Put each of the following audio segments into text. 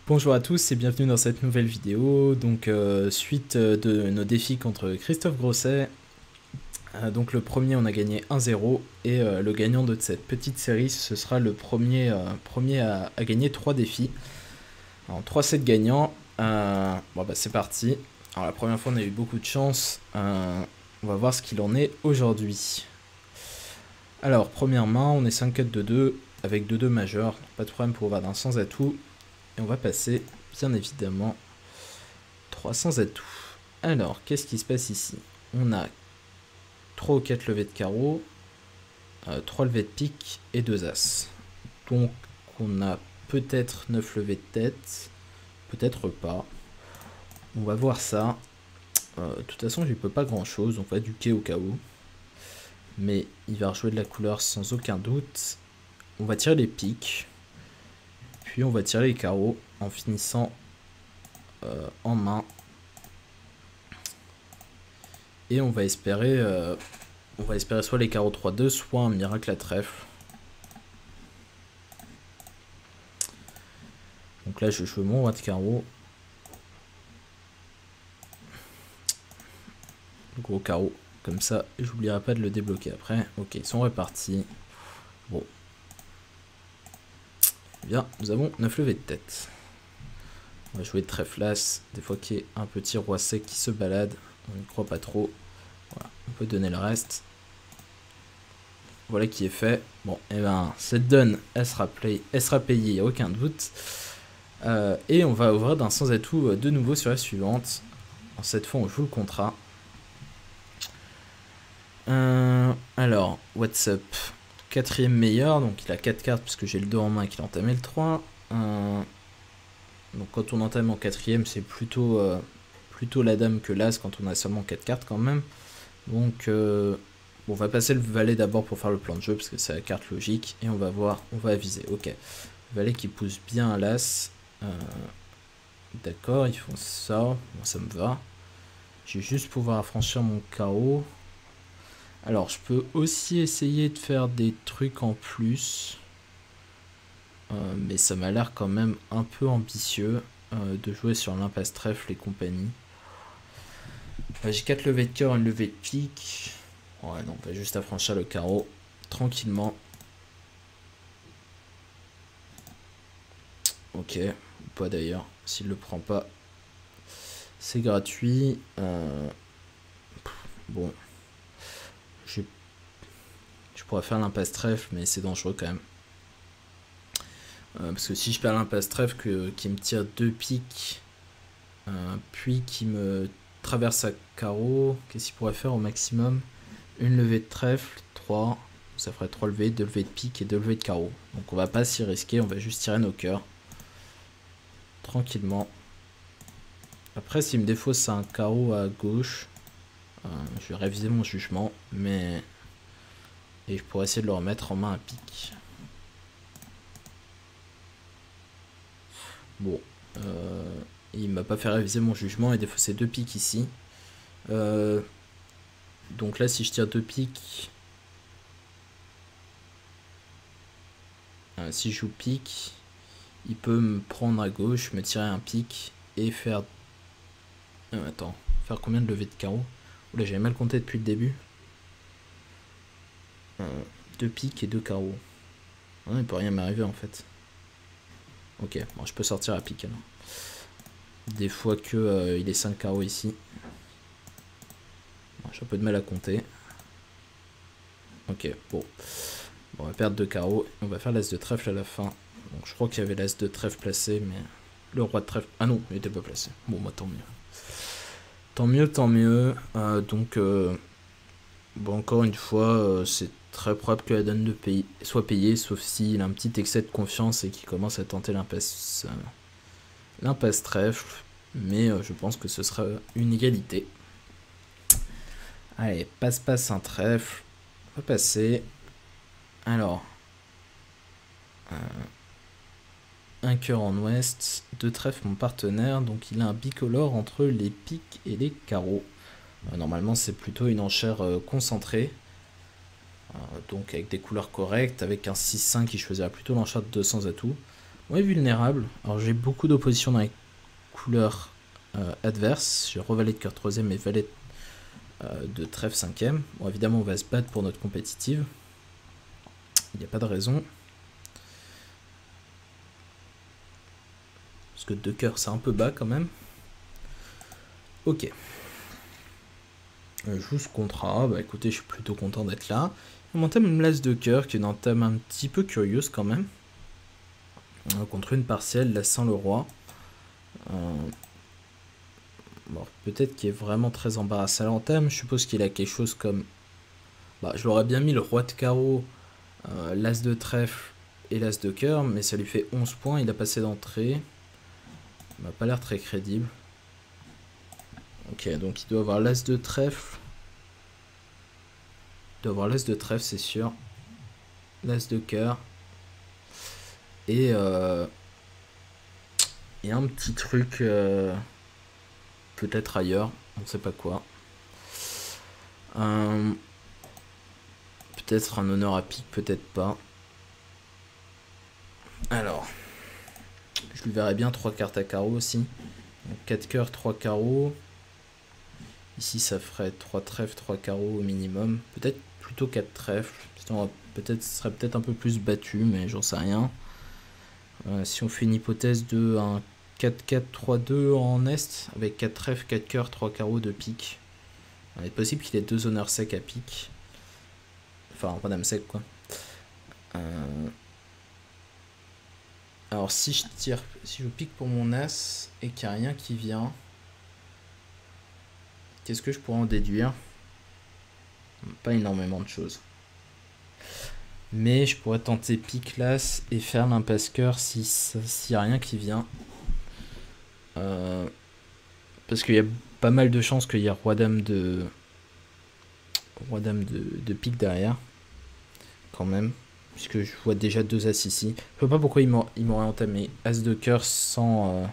Bonjour à tous et bienvenue dans cette nouvelle vidéo. Donc suite de nos défis contre Christophe Grosset. Donc le premier on a gagné 1-0 et le gagnant de cette petite série ce sera le premier, à gagner 3 défis. Alors 3 sets gagnants. Bon bah c'est parti. Alors la première fois on a eu beaucoup de chance. On va voir ce qu'il en est aujourd'hui. Alors première main on est 5-4 de 2 avec 2-2 majeurs. Pas de problème pour Overdin sans atout. Et on va passer, bien évidemment, 300 atouts. Alors, qu'est-ce qui se passe ici? On a 3 ou 4 levées de carreau, 3 levées de pique et 2 as. Donc, on a peut-être 9 levées de tête, peut-être pas. On va voir ça. De toute façon, je lui peux pas grand-chose, on va éduquer au cas où. Mais il va rejouer de la couleur sans aucun doute. On va tirer les piques. Puis on va tirer les carreaux en finissant en main. Et on va espérer soit les carreaux 3-2, soit un miracle à trèfle. Donc là je joue mon roi de carreau. Le gros carreau. Comme ça, j'oublierai pas de le débloquer après. Ok, ils sont répartis. Bon. Bien, nous avons 9 levées de tête. On va jouer de trèfle as, des fois qu'il y ait un petit roi sec qui se balade, on n'y croit pas trop. Voilà, on peut donner le reste. Voilà qui est fait. Bon, et ben cette donne, elle sera payée, aucun doute. Et on va ouvrir d'un sans atout de nouveau sur la suivante. En cette fois, on joue le contrat. Alors, what's up? Quatrième meilleur, donc il a 4 cartes puisque j'ai le 2 en main et qu'il a entamé le 3. Donc quand on entame en quatrième, c'est plutôt la dame que l'as quand on a seulement 4 cartes quand même. Donc on va passer le valet d'abord pour faire le plan de jeu parce que c'est la carte logique. Et on va voir, on va aviser. Ok, valet qui pousse bien à l'as. D'accord, ils font ça. Bon, ça me va. Je vais juste pouvoir affranchir mon carreau. Alors je peux aussi essayer de faire des trucs en plus. Mais ça m'a l'air quand même un peu ambitieux de jouer sur l'impasse trèfle et compagnie. J'ai 4 levées de cœur, une levée de pique. Ouais, non, on va juste affranchir le carreau tranquillement. Ok, ou pas d'ailleurs, s'il le prend pas, c'est gratuit. Bon, je pourrais faire l'impasse trèfle, mais c'est dangereux quand même. Parce que si je perds l'impasse trèfle qui me tire 2 piques, puis qui me traverse à carreau, qu'est-ce qu'il pourrait faire au maximum? Une levée de trèfle, 3, ça ferait 3 levées, 2 levées de pique et 2 levées de carreau. Donc on va pas s'y risquer, on va juste tirer nos cœurs. Tranquillement. Après s'il me défausse un carreau à gauche, je vais réviser mon jugement, mais... Et je pourrais essayer de le remettre en main à pique. Bon, il m'a pas fait réviser mon jugement et défausser 2 piques ici. Donc là, si je tire 2 piques, si je joue pique, il peut me prendre à gauche, me tirer un pique et faire... attends, faire combien de levées de carreau? Oula, j'avais mal compté depuis le début. 2 piques et 2 carreaux. Il peut rien m'arriver en fait. Ok, bon, je peux sortir à pique alors. Des fois que il est 5 carreaux ici. Bon, j'ai un peu de mal à compter. Ok, bon. Bon, on va perdre 2 carreaux. On va faire l'as de trèfle à la fin. Donc je crois qu'il y avait l'as de trèfle placé, mais le roi de trèfle... Ah non, il n'était pas placé. Bon, moi tant mieux. Tant mieux, tant mieux. Donc, bon, encore une fois, c'est très probable que la donne soit payée, sauf s'il a un petit excès de confiance et qu'il commence à tenter l'impasse trèfle. Mais je pense que ce sera une égalité. Allez, passe un trèfle. On va passer. Alors. Un cœur en ouest. 2 trèfles mon partenaire. Donc il a un bicolore entre les piques et les carreaux. Normalement c'est plutôt une enchère concentrée. Donc avec des couleurs correctes. Avec un 6-5 qui choisira plutôt l'enchère de 200 atouts. On est vulnérable. Alors j'ai beaucoup d'opposition dans les couleurs adverses. J'ai revalet de cœur 3ème et valet de trèfle 5ème. Bon, évidemment, on va se battre pour notre compétitive. Il n'y a pas de raison. Parce que 2 cœurs, c'est un peu bas quand même. Ok. Je joue ce contrat. Bah écoutez, je suis plutôt content d'être là. On entame l'as de cœur, qui est une entame un petit peu curieuse quand même. Contre une partielle, laissant le roi. Bon, peut-être qu'il est vraiment très embarrassé à l'entame. Je suppose qu'il a quelque chose comme... Bah, je l'aurais bien mis le roi de carreau, l'as de trèfle et l'as de cœur, mais ça lui fait 11 points. Il a passé d'entrée. Il m'a pas l'air très crédible. Ok, donc il doit avoir l'as de trèfle. Il doit avoir l'as de trèfle, c'est sûr. L'as de cœur. Et un petit truc peut-être ailleurs, on sait pas quoi. Peut-être un honneur à pique, peut-être pas. Alors, je lui verrais bien 3 cartes à carreau aussi. Donc 4 cœurs, 3 carreaux. Ici ça ferait 3 trèfles, 3 carreaux au minimum. Peut-être plutôt 4 trèfles. Peut-être serait peut-être un peu plus battu, mais j'en sais rien. Si on fait une hypothèse de un 4-4-3-2 en est, avec 4 trèfles, 4 cœurs, 3 carreaux de pique. Il est possible qu'il ait 2 honneurs secs à pique. Enfin, pas dame sec quoi. Alors si je pique pour mon as et qu'il n'y a rien qui vient, qu'est-ce que je pourrais en déduire? Pas énormément de choses. Mais je pourrais tenter pique l'as et faire l'impasse cœur s'il n'y a rien qui vient. Parce qu'il y a pas mal de chances qu'il y ait roi-dame de pique derrière. Quand même. Puisque je vois déjà 2 as ici. Je vois pas pourquoi il m'aurait entamé as de cœur sans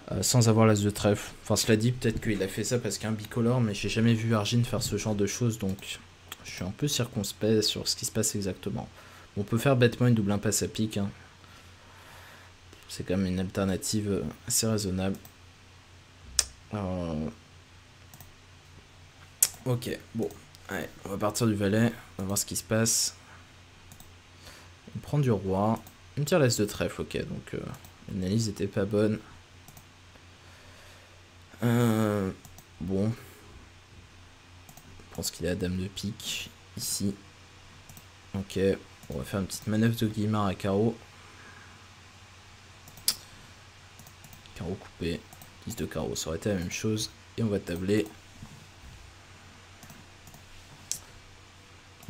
avoir l'as de trèfle. Enfin, cela dit, peut-être qu'il a fait ça parce qu'un bicolore, mais j'ai jamais vu Argine faire ce genre de choses, donc je suis un peu circonspect sur ce qui se passe exactement. On peut faire bêtement une double impasse à pique. Hein. C'est quand même une alternative assez raisonnable. Ok, bon. Allez, on va partir du valet. On va voir ce qui se passe. On prend du roi. On tire l'as de trèfle, ok. Donc l'analyse était pas bonne. Bon. Je pense qu'il a dame de pique. Ici. Ok. On va faire une petite manœuvre de guillemard à carreau. Carreau coupé. 10 de carreau, ça aurait été la même chose. Et on va tabler.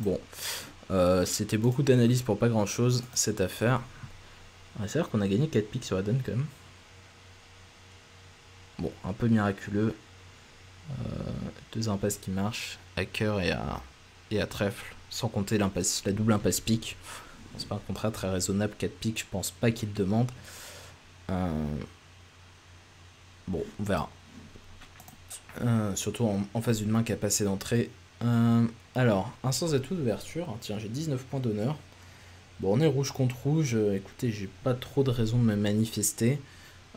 Bon. C'était beaucoup d'analyse pour pas grand chose, cette affaire. C'est vrai qu'on a gagné 4 piques sur la donne quand même. Bon, un peu miraculeux. 2 impasses qui marchent, à cœur et à trèfle, sans compter la double impasse pique. C'est pas un contrat très raisonnable, 4 piques, je pense pas qu'il demande. Bon, on verra. Surtout en face d'une main qui a passé d'entrée. Alors, un sans atout d'ouverture. Tiens, j'ai 19 points d'honneur. Bon, on est rouge contre rouge. Écoutez, j'ai pas trop de raison de me manifester.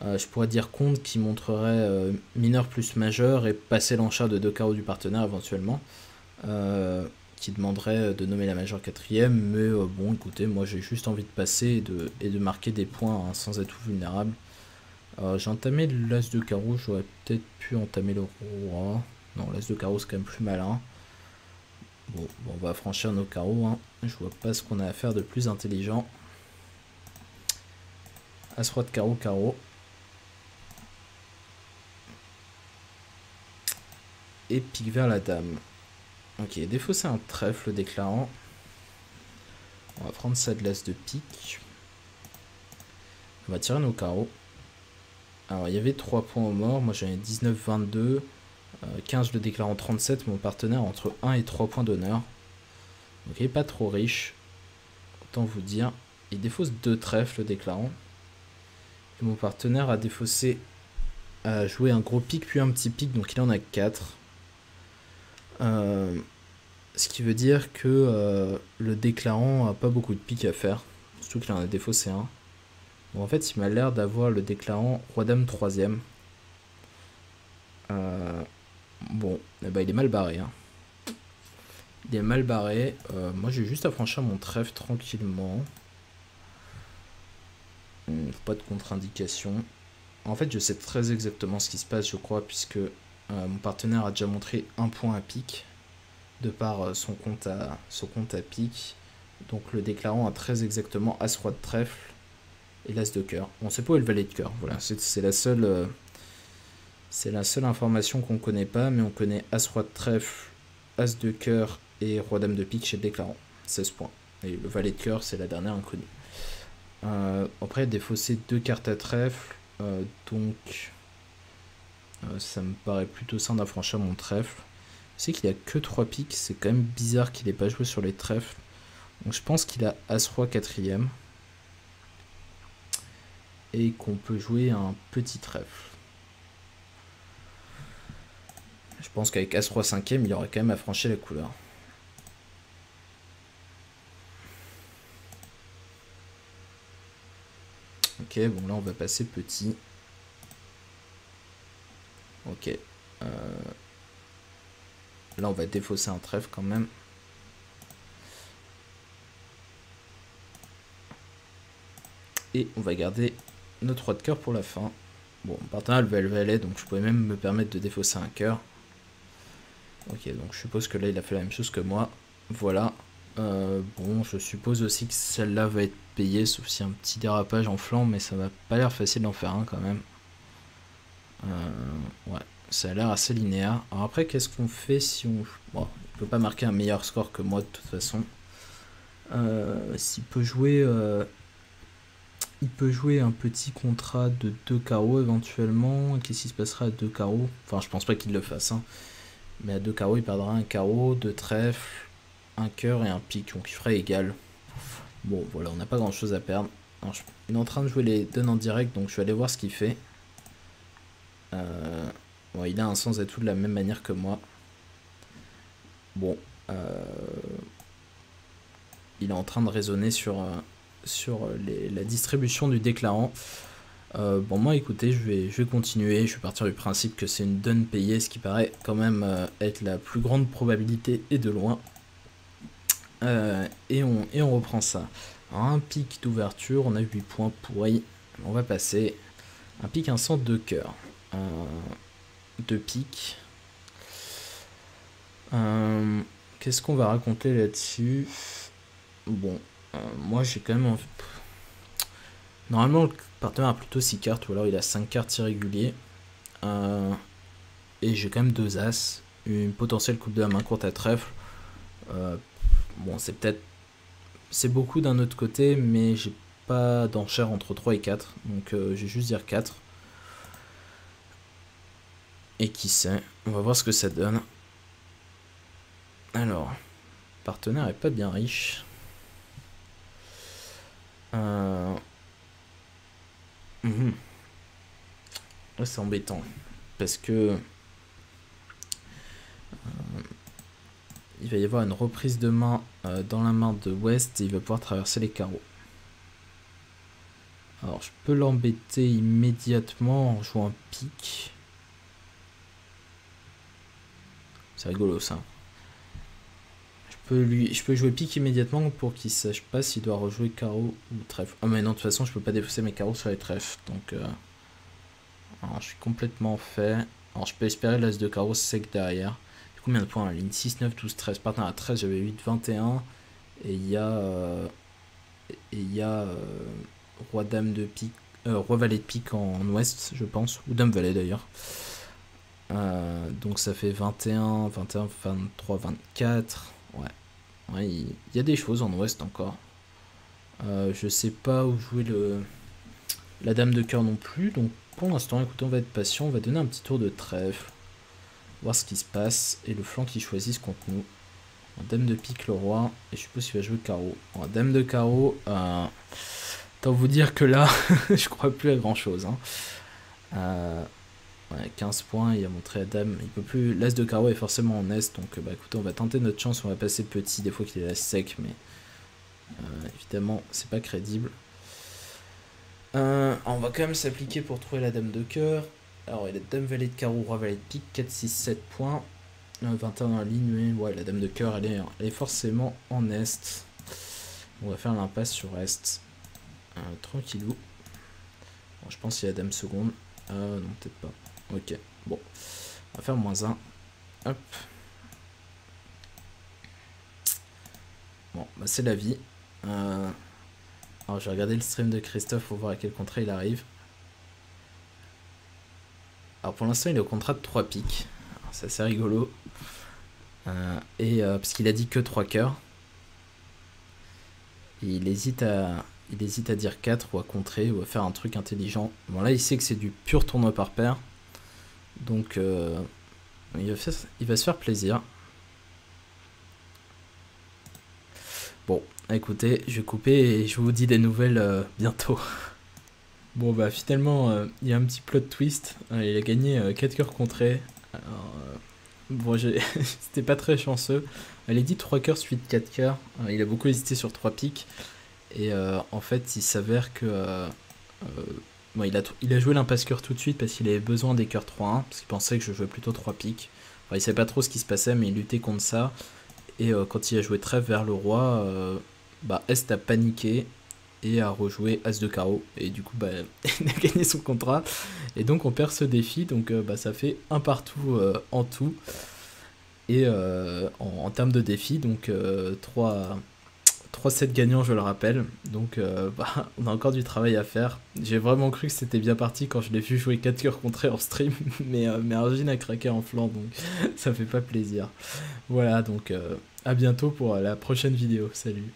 Je pourrais dire compte qui montrerait mineur plus majeur et passer l'enchère de 2 carreaux du partenaire éventuellement. Qui demanderait de nommer la majeure 4ème. Mais bon, écoutez, moi j'ai juste envie de passer et de marquer des points hein, sans atout vulnérable. J'ai entamé l'as de carreau, j'aurais peut-être pu entamer le roi. Non, l'as de carreau c'est quand même plus malin. Bon, on va franchir nos carreaux. Hein. Je vois pas ce qu'on a à faire de plus intelligent. As roi de carreau, carreau. Et pique vers la dame. Ok, défausser un trèfle déclarant. On va prendre ça de l'as de pique. On va tirer nos carreaux. Alors, il y avait 3 points au mort. Moi, j'avais 19, 22. 15 le déclarant 37. Mon partenaire entre 1 et 3 points d'honneur. Donc, il n'est pas trop riche. Autant vous dire. Il défausse 2 trèfles le déclarant. Et mon partenaire a défaussé. A joué un gros pic puis un petit pic. Donc, il en a 4. Ce qui veut dire que le déclarant a pas beaucoup de piques à faire. Surtout qu'il en a défaussé un. Bon, en fait, il m'a l'air d'avoir le déclarant Roi-Dame 3ème. Bon, eh ben, il est mal barré. Hein. Il est mal barré. Moi, j'ai juste à franchir mon trèfle tranquillement. Pas de contre-indication. En fait, je sais très exactement ce qui se passe, je crois, puisque mon partenaire a déjà montré un point à pique, de par son compte à pique. Donc le déclarant a très exactement As-Roi de trèfle et l'As de cœur. On sait pas où est le valet de cœur. Voilà, c'est la seule information qu'on connaît pas, mais on connaît As-Roi de trèfle, As de cœur et Roi-Dame de pique chez le déclarant. 16 points. Et le valet de cœur, c'est la dernière inconnue. Après, défausser 2 cartes à trèfle, donc ça me paraît plutôt sain d'affranchir mon trèfle. Je sais qu'il a que 3 piques, c'est quand même bizarre qu'il ait pas joué sur les trèfles. Donc je pense qu'il a As-Roi 4ème. Et qu'on peut jouer un petit trèfle. Je pense qu'avec As-Roi 5ème, il aurait quand même affranchi la couleur. Ok, bon là on va passer petit. Ok. Là on va défausser un trèfle quand même. Et on va garder notre roi de cœur pour la fin. Bon, mon partenaire le valet, donc je pouvais même me permettre de défausser un cœur. Ok, donc je suppose que là il a fait la même chose que moi. Voilà. Bon, je suppose aussi que celle-là va être payée, sauf s'il y a un petit dérapage en flanc, mais ça va pas l'air facile d'en faire un quand même. Ouais, ça a l'air assez linéaire. Alors après, qu'est-ce qu'on fait si on... Bon, il peut pas marquer un meilleur score que moi de toute façon. S'il peut jouer... Il peut jouer un petit contrat de 2 carreaux éventuellement. Qu'est-ce qui se passera à 2 carreaux? Enfin, je pense pas qu'il le fasse. Hein. Mais à 2 carreaux, il perdra un carreau, 2 trèfles, un cœur et un pique. Donc il ferait égal. Bon, voilà, on n'a pas grand chose à perdre. Alors, il est en train de jouer les donnes en direct, donc je vais aller voir ce qu'il fait. Bon, il a un sens atout de la même manière que moi. Bon. Il est en train de raisonner sur la distribution du déclarant. Bon, moi, écoutez, je vais continuer. Je vais partir du principe que c'est une donne payée, ce qui paraît quand même être la plus grande probabilité et de loin. Et on reprend ça. Alors, un pic d'ouverture, on a 8 points pourris. On va passer. Un pic, un centre de cœur. 2 piques. Qu'est-ce qu'on va raconter là-dessus? Bon, moi j'ai quand même envie... Normalement, le partenaire a plutôt 6 cartes, ou alors il a 5 cartes irréguliers. Et j'ai quand même 2 as, une potentielle coupe de la main courte à trèfle. Bon, c'est peut-être... C'est beaucoup d'un autre côté, mais j'ai pas d'enchère entre 3 et 4. Donc je vais juste dire 4. Et qui sait, on va voir ce que ça donne. Alors, le partenaire est pas bien riche. C'est embêtant parce que il va y avoir une reprise de main dans la main de West et il va pouvoir traverser les carreaux. Alors je peux l'embêter immédiatement en jouant un pique. C'est rigolo ça. Je peux jouer pique immédiatement pour qu'il sache pas s'il doit rejouer carreau ou trèfle. Ah mais non, de toute façon je peux pas défausser mes carreaux sur les trèfles. Donc alors, je suis complètement fait. Alors je peux espérer l'as de carreau sec derrière. Combien de points la ligne? 6, 9, 12, 13. Partenaire à 13, j'avais 8, 21. Et il y a roi dame de pique, roi valet de pique en ouest, je pense, ou dame valet d'ailleurs. Donc ça fait 21, 21, 23, 24. Ouais, il y a des choses en ouest encore. Je sais pas où jouer la dame de cœur non plus. Donc pour l'instant, écoutez, on va être patient. On va donner un petit tour de trèfle. Voir ce qui se passe. Et le flanc qu'ils choisissent contre nous. Dame de pique le roi. Et je suppose qu'il va jouer carreau. Alors, dame de carreau. Tant vous dire que là, je crois plus à grand chose. Hein. Ouais, 15 points, il a montré à dame. Il peut plus. L'as de carreau est forcément en est. Donc bah écoutez, on va tenter notre chance. On va passer petit. Des fois qu'il est là sec. Mais évidemment, c'est pas crédible. On va quand même s'appliquer pour trouver la dame de cœur. Alors il a dame valet de carreau, roi valet de pique, 4, 6, 7 points. 21 en ligne, mais ouais, la dame de cœur elle est forcément en est. On va faire l'impasse sur est. Tranquillou. Bon, je pense qu'il y a dame seconde. Non, peut-être pas. Ok, bon. On va faire -1. Hop. Bon, bah c'est la vie. Alors je vais regarder le stream de Christophe pour voir à quel contrat il arrive. Alors pour l'instant il est au contrat de 3 piques. C'est assez rigolo. Parce qu'il a dit que 3 cœurs. Et il hésite à dire 4 ou à contrer ou à faire un truc intelligent. Bon là il sait que c'est du pur tournoi par paire. Donc il va se faire plaisir. Bon, écoutez, je vais couper et je vous dis des nouvelles bientôt. Bon bah finalement il y a un petit plot twist. Il a gagné 4 cœurs contrés. Bon c'était pas très chanceux. Elle a dit 3 cœurs suite 4 cœurs. Il a beaucoup hésité sur 3 piques. Et en fait il s'avère que bon, il a joué l'impasse cœur tout de suite parce qu'il avait besoin des cœurs 3-1. Parce qu'il pensait que je jouais plutôt 3 piques. Enfin, il savait pas trop ce qui se passait mais il luttait contre ça. Et quand il a joué trèfle vers le roi, bah Est a paniqué et a rejoué As de carreau. Et du coup, bah, il a gagné son contrat. Et donc, on perd ce défi. Donc, bah, ça fait un partout en tout. Et en termes de défi, donc 3 sets gagnants, je le rappelle. Donc, bah, on a encore du travail à faire. J'ai vraiment cru que c'était bien parti quand je l'ai vu jouer 4 cœurs contrés en stream. Mais Argine a craqué en flanc. Donc, ça fait pas plaisir. Voilà, donc à bientôt pour la prochaine vidéo. Salut.